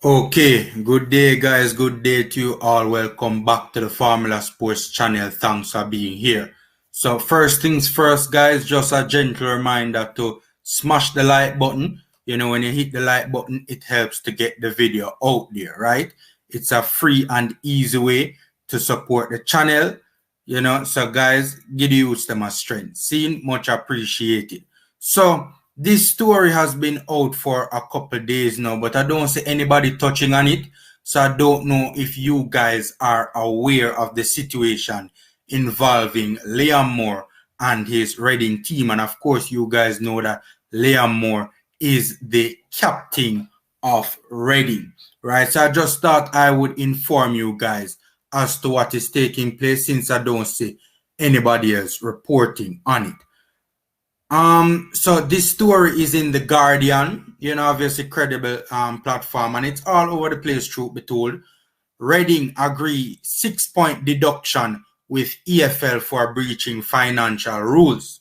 Okay, good day guys, good day to you all. Welcome back to the Formula Sports channel. Thanks for being here. So first things first guys, just a gentle reminder to smash the like button. You know, when you hit the like button, it helps to get the video out there, right? It's a free and easy way to support the channel. You know, so guys, give the youths them a strength. Seen, much appreciated. So this story has been out for a couple days now, but I don't see anybody touching on it. So I don't know if you guys are aware of the situation involving Liam Moore and his Reading team. And of course, you guys know that Liam Moore is the captain of Reading, right? So I just thought I would inform you guys as to what is taking place since I don't see anybody else reporting on it. So this story is in The Guardian, you know, obviously credible platform, and it's all over the place, truth be told. Reading agree 6-point deduction with EFL for breaching financial rules.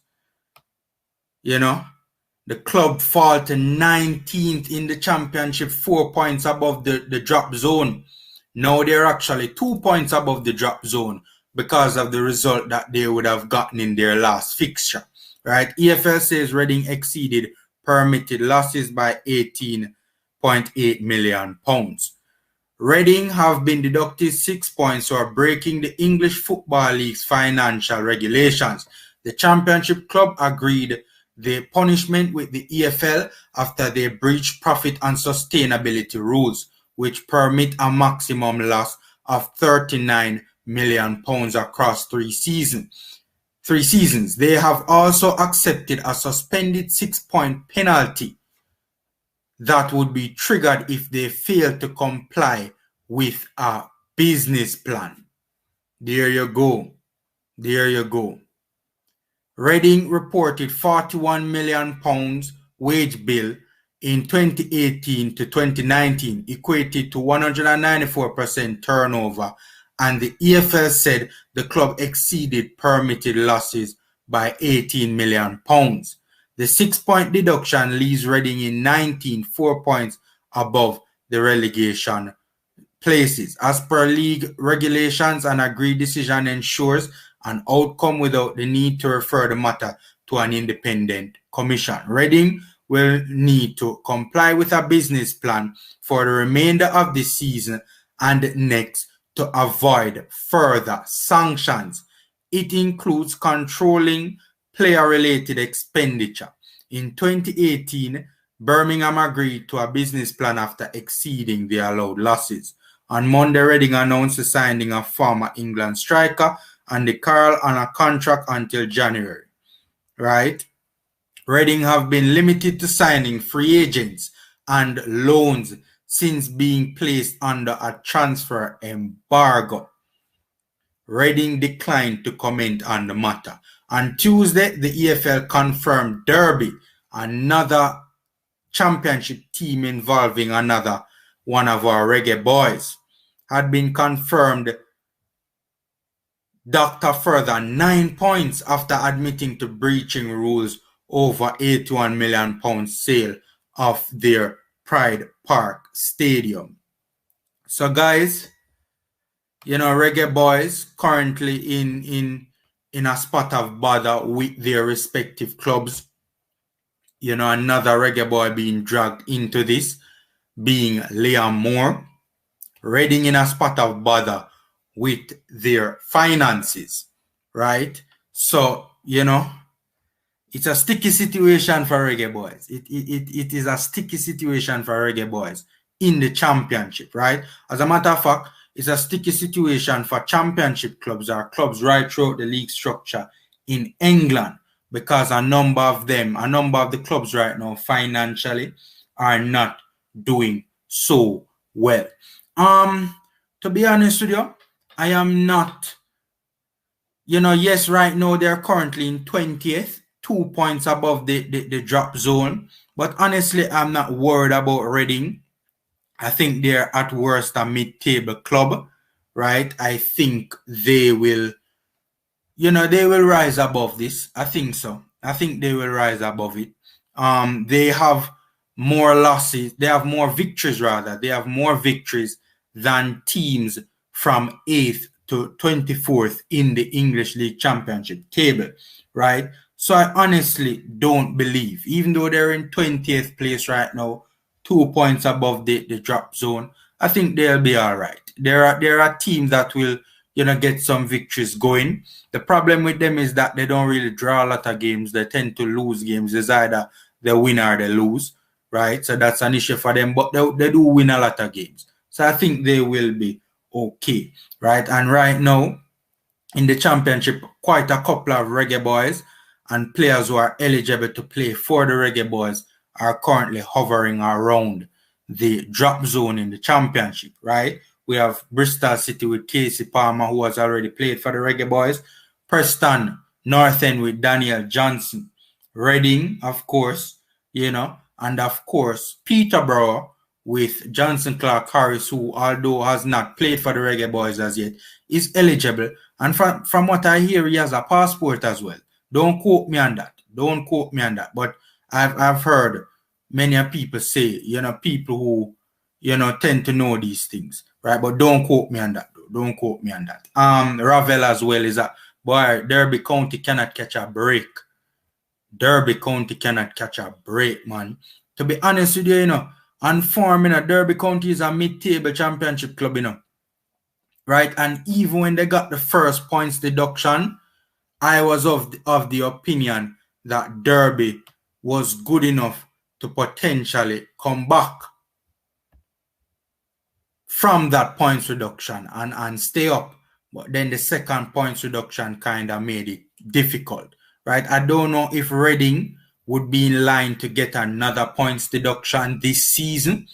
You know, the club fall to 19th in the championship, 4 points above the drop zone. Now they're actually 2 points above the drop zone because of the result that they would have gotten in their last fixture. Right, EFL says Reading exceeded permitted losses by £18.8 million. Reading have been deducted 6 points for breaking the English Football League's financial regulations. The Championship club agreed the punishment with the EFL after they breached profit and sustainability rules, which permit a maximum loss of £39 million across 3 seasons. They have also accepted a suspended 6-point penalty that would be triggered if they fail to comply with a business plan. There you go. There you go. Reading reported £41 million wage bill in 2018 to 2019, equated to 194% turnover, and the EFL said the club exceeded permitted losses by £18 million. The 6-point deduction leaves Reading in 19, 4 points above the relegation places. As per league regulations, an agreed decision ensures an outcome without the need to refer the matter to an independent commission. Reading will need to comply with a business plan for the remainder of the season and next to avoid further sanctions. It includes controlling player-related expenditure. In 2018, Birmingham agreed to a business plan after exceeding the allowed losses. On Monday, Reading announced the signing of former England striker Andy Carroll on a contract until January. Right? Reading have been limited to signing free agents and loans since being placed under a transfer embargo. Reading declined to comment on the matter. On Tuesday, the EFL confirmed Derby, another championship team involving another one of our reggae boys, had been confirmed docked further 9 points after admitting to breaching rules over £81 million sale of their Pride Park Stadium. So guys, you know, Reggae Boys currently in a spot of bother with their respective clubs. You know, another Reggae Boy being dragged into this, being Liam Moore. Reading in a spot of bother with their finances, right? So, you know, it's a sticky situation for Reggae Boys. It is a sticky situation for Reggae Boys in the championship, right? As a matter of fact, it's a sticky situation for championship clubs or clubs right throughout the league structure in England, because a number of the clubs right now financially are not doing so well. To be honest with you, I am not, you know, yes, right now they're currently in 20th, 2 points above the drop zone. But honestly, I'm not worried about Reading. I think they're at worst a mid-table club, right? I think they will, you know, they will rise above this. I think so. I think they will rise above it. They have more losses. They have more victories, rather. They have more victories than teams from 8th to 24th in the English League Championship table, right? So I honestly don't believe, even though they're in 20th place right now, 2 points above the drop zone, I think they'll be all right. There are teams that will, get some victories going. The problem with them is that they don't really draw a lot of games. They tend to lose games. It's either they win or they lose, right? So that's an issue for them, but they do win a lot of games. So I think they will be okay, right? And right now, in the championship, quite a couple of Reggae Boys and players who are eligible to play for the Reggae Boys are currently hovering around the drop zone in the championship, right? We have Bristol City with Casey Palmer, who has already played for the Reggae Boys. Preston North End with Daniel Johnson. Reading, of course, and of course, Peterborough with Johnson Clark Harris, who, although has not played for the Reggae Boys as yet, is eligible. And from what I hear, he has a passport as well. Don't quote me on that. Don't quote me on that. But I've heard many people say, people who, tend to know these things, right? But don't quote me on that, though. Don't quote me on that. Ravel as well is a, boy, Derby County cannot catch a break. Derby County cannot catch a break, man. To be honest with you, on form, Derby County is a mid-table championship club, right? And even when they got the first points deduction, I was of the opinion that Derby was good enough to potentially come back from that points reduction and stay up. But then the second points reduction kind of made it difficult, right? I don't know if Reading would be in line to get another points deduction this season,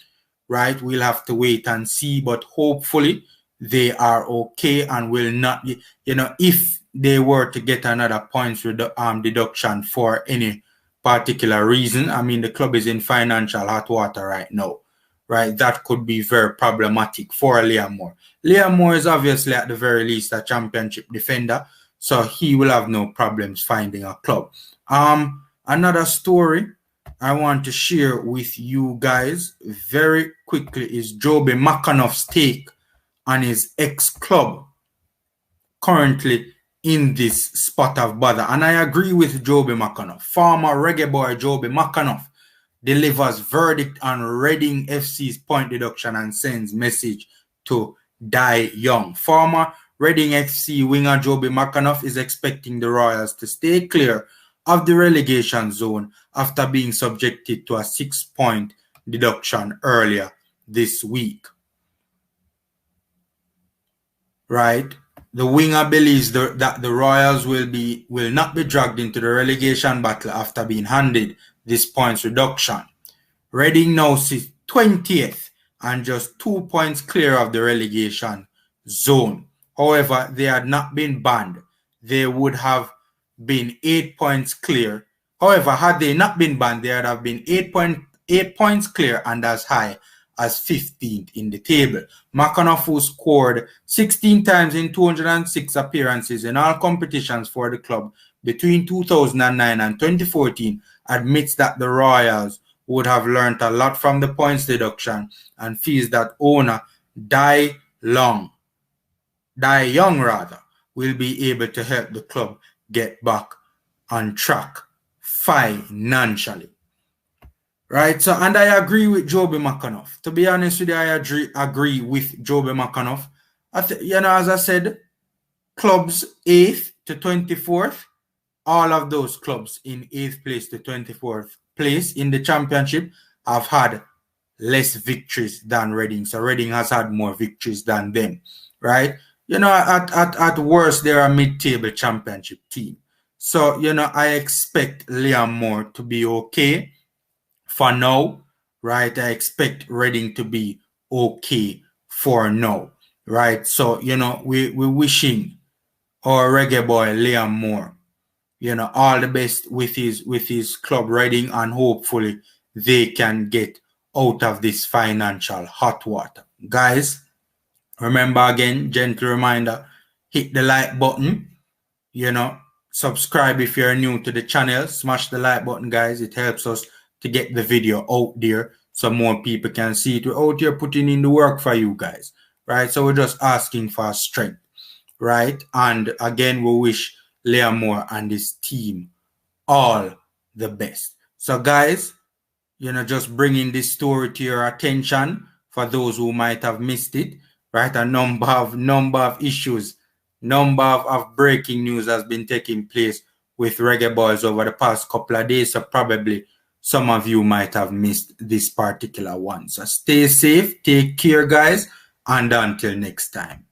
right? We'll have to wait and see, but hopefully they are okay and will not, if they were to get another points deduction for any particular reason, I mean, the club is in financial hot water right now, right? That could be very problematic for Liam Moore. Liam Moore is obviously at the very least a championship defender, so he will have no problems finding a club. Another story I want to share with you guys very quickly is Jobi Mcanuff's take on his ex-club currently in this spot of bother. And I agree with Jobi Mcanuff. Former reggae boy Jobi Mcanuff delivers verdict on Reading FC's point deduction and sends message to Die Young. Former Reading FC winger Jobi Mcanuff is expecting the Royals to stay clear of the relegation zone after being subjected to a 6-point deduction earlier this week. Right? The winger believes that the Royals will not be dragged into the relegation battle after being handed this points reduction. Reading now sits 20th and just 2 points clear of the relegation zone. However, they had not been banned. They would have been 8 points clear. However, had they not been banned, they would have been 8 points clear and as high as 15th in the table. Mcanuff, who scored 16 times in 206 appearances in all competitions for the club between 2009 and 2014, admits that the Royals would have learned a lot from the points deduction and feels that owner Die Young will be able to help the club get back on track financially. Right, so, and I agree with Jobi Mcanuff. To be honest with you, I agree with Jobi Mcanuff. As I said, clubs 8th to 24th, all of those clubs in 8th place to 24th place in the championship have had less victories than Reading. So Reading has had more victories than them, right? At worst, they're a mid-table championship team. So, I expect Liam Moore to be okay for now, right? I expect Reading to be okay for now, right? So, we're wishing our reggae boy Liam Moore, all the best with his club Reading, and hopefully they can get out of this financial hot water. Guys, remember again, gentle reminder, hit the like button, subscribe if you're new to the channel. Smash the like button, guys. It helps us to get the video out there so more people can see it. We're out here putting in the work for you guys, right? So we're just asking for strength, right? And again, we wish Liam Moore and his team all the best. So guys, just bringing this story to your attention for those who might have missed it, right? A number of issues, number of breaking news has been taking place with Reggae Boyz over the past couple of days. So probably some of you might have missed this particular one. So stay safe, take care, guys, and until next time.